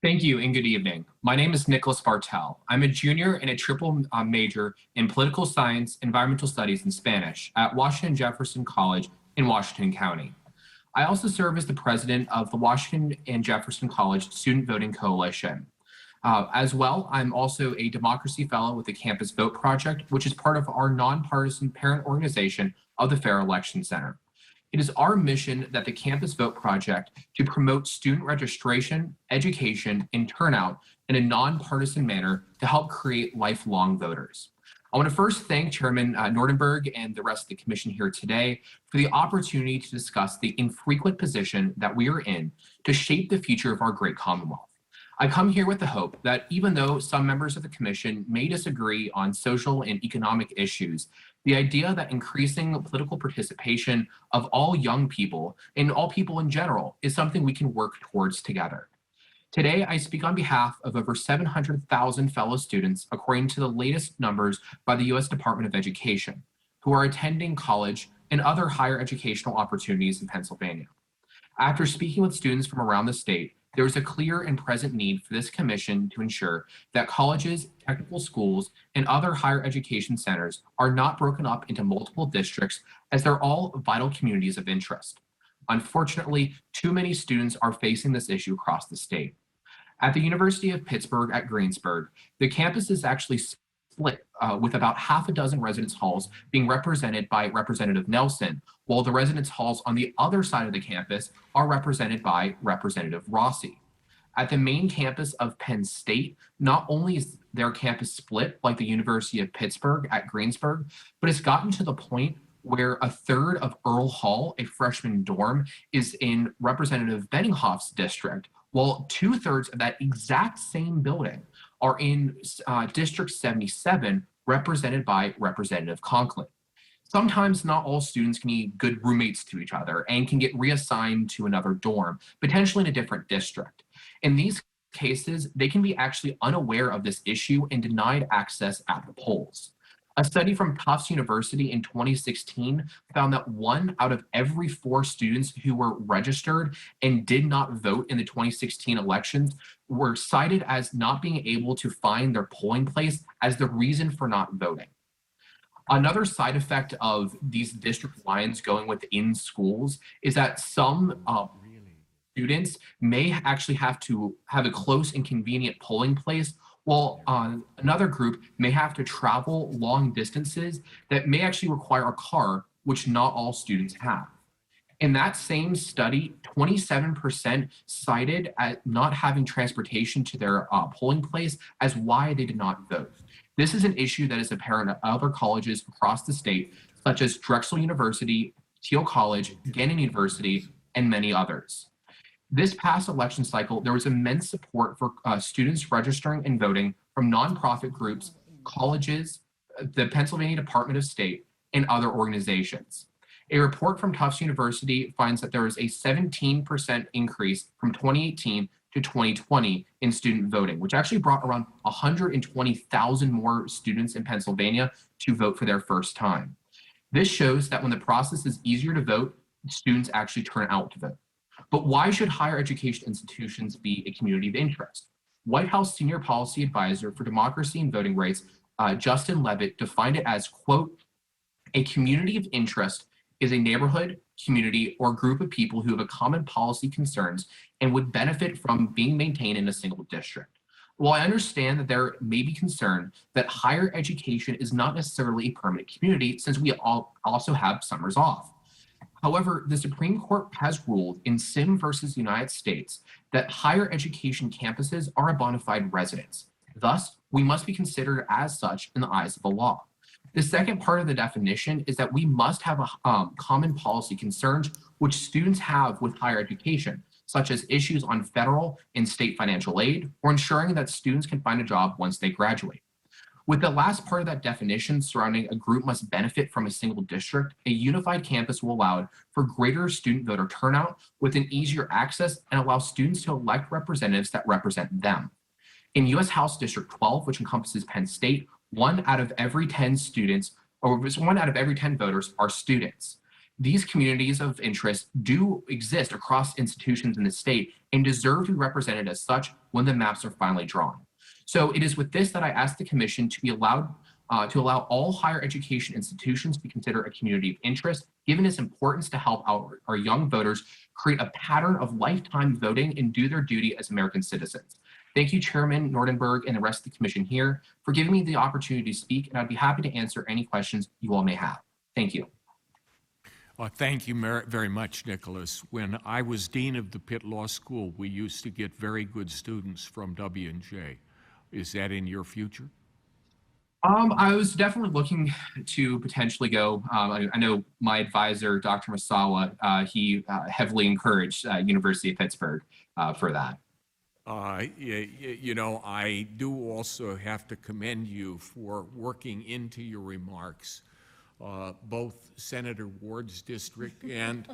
Thank you and good evening. My name is Nicholas Bartel. I'm a junior and a triple major in political science, environmental studies, and Spanish at Washington Jefferson College in Washington County. I also serve as the president of the Washington and Jefferson College Student Voting Coalition. As well, I'm also a democracy fellow with the Campus Vote Project, which is part of our nonpartisan parent organization of the Fair Election Center. It is our mission that the Campus Vote Project to promote student registration, education, and turnout in a nonpartisan manner to help create lifelong voters. I want to first thank Chairman Nordenberg and the rest of the commission here today for the opportunity to discuss the infrequent position that we are in to shape the future of our great Commonwealth. I come here with the hope that even though some members of the commission may disagree on social and economic issues, the idea that increasing political participation of all young people and all people in general is something we can work towards together. Today, I speak on behalf of over 700,000 fellow students, according to the latest numbers by the U.S. Department of Education, who are attending college and other higher educational opportunities in Pennsylvania. After speaking with students from around the state, there is a clear and present need for this commission to ensure that colleges, technical schools, and other higher education centers are not broken up into multiple districts, as they're all vital communities of interest. Unfortunately, too many students are facing this issue across the state. At the University of Pittsburgh at Greensburg, the campus is actually split with about half a dozen residence halls being represented by Representative Nelson, while the residence halls on the other side of the campus are represented by Representative Rossi. At the main campus of Penn State, not only is their campus split like the University of Pittsburgh at Greensburg, but it's gotten to the point where a third of Earl Hall, a freshman dorm, is in Representative Benninghoff's district, while 2/3 of that exact same building are in District 77, represented by Representative Conklin. Sometimes not all students can be good roommates to each other and can get reassigned to another dorm, potentially in a different district. In these cases, they can be actually unaware of this issue and denied access at the polls. A study from Tufts University in 2016 found that 1 out of every 4 students who were registered and did not vote in the 2016 elections were cited as not being able to find their polling place as the reason for not voting. Another side effect of these district lines going within schools is that some students may actually have to have a close and convenient polling place, while another group may have to travel long distances that may actually require a car, which not all students have. In that same study, 27% cited at not having transportation to their polling place as why they did not vote. This is an issue that is apparent at other colleges across the state, such as Drexel University, Thiel College, Gannon University, and many others. This past election cycle, there was immense support for students registering and voting from nonprofit groups, colleges, the Pennsylvania Department of State, and other organizations. A report from Tufts University finds that there was a 17% increase from 2018 to 2020 in student voting, which actually brought around 120,000 more students in Pennsylvania to vote for their first time. This shows that when the process is easier to vote, students actually turn out to vote. But why should higher education institutions be a community of interest? White House Senior Policy Advisor for Democracy and Voting Rights, Justin Levitt, defined it as, quote, a community of interest is a neighborhood, community, or group of people who have a common policy concerns and would benefit from being maintained in a single district. While I understand that there may be concern that higher education is not necessarily a permanent community, since we all also have summers off. However, the Supreme Court has ruled in Sim versus United States that higher education campuses are a bona fide residence. Thus, we must be considered as such in the eyes of the law. The second part of the definition is that we must have common policy concerns which students have with higher education, such as issues on federal and state financial aid, or ensuring that students can find a job once they graduate. With the last part of that definition surrounding a group must benefit from a single district, a unified campus will allow for greater student voter turnout with an easier access and allow students to elect representatives that represent them. In U.S. House District 12, which encompasses Penn State, 1 out of every 10 students, or 1 out of every 10 voters are students. These communities of interest do exist across institutions in the state and deserve to be represented as such when the maps are finally drawn. So it is with this that I ask the Commission to be allowed to allow all higher education institutions to be considered a community of interest, given its importance to help our young voters create a pattern of lifetime voting and do their duty as American citizens. Thank you, Chairman Nordenberg and the rest of the Commission here for giving me the opportunity to speak, and I'd be happy to answer any questions you all may have. Thank you. Thank you very much, Nicholas. When I was Dean of the Pitt Law School, we used to get very good students from W&J. Is that in your future? I was definitely looking to potentially go. I know my advisor, Dr. Masawa, he heavily encouraged University of Pittsburgh for that. You know, I do also have to commend you for working into your remarks both Senator Ward's district and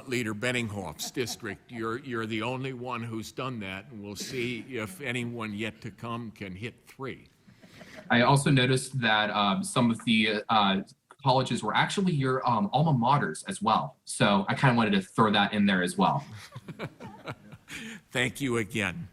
Leader Benninghoff's district. You're the only one who's done that, and we'll see if anyone yet to come can hit 3. I also noticed that some of the colleges were actually your alma maters as well. So I kind of wanted to throw that in there as well. Thank you again.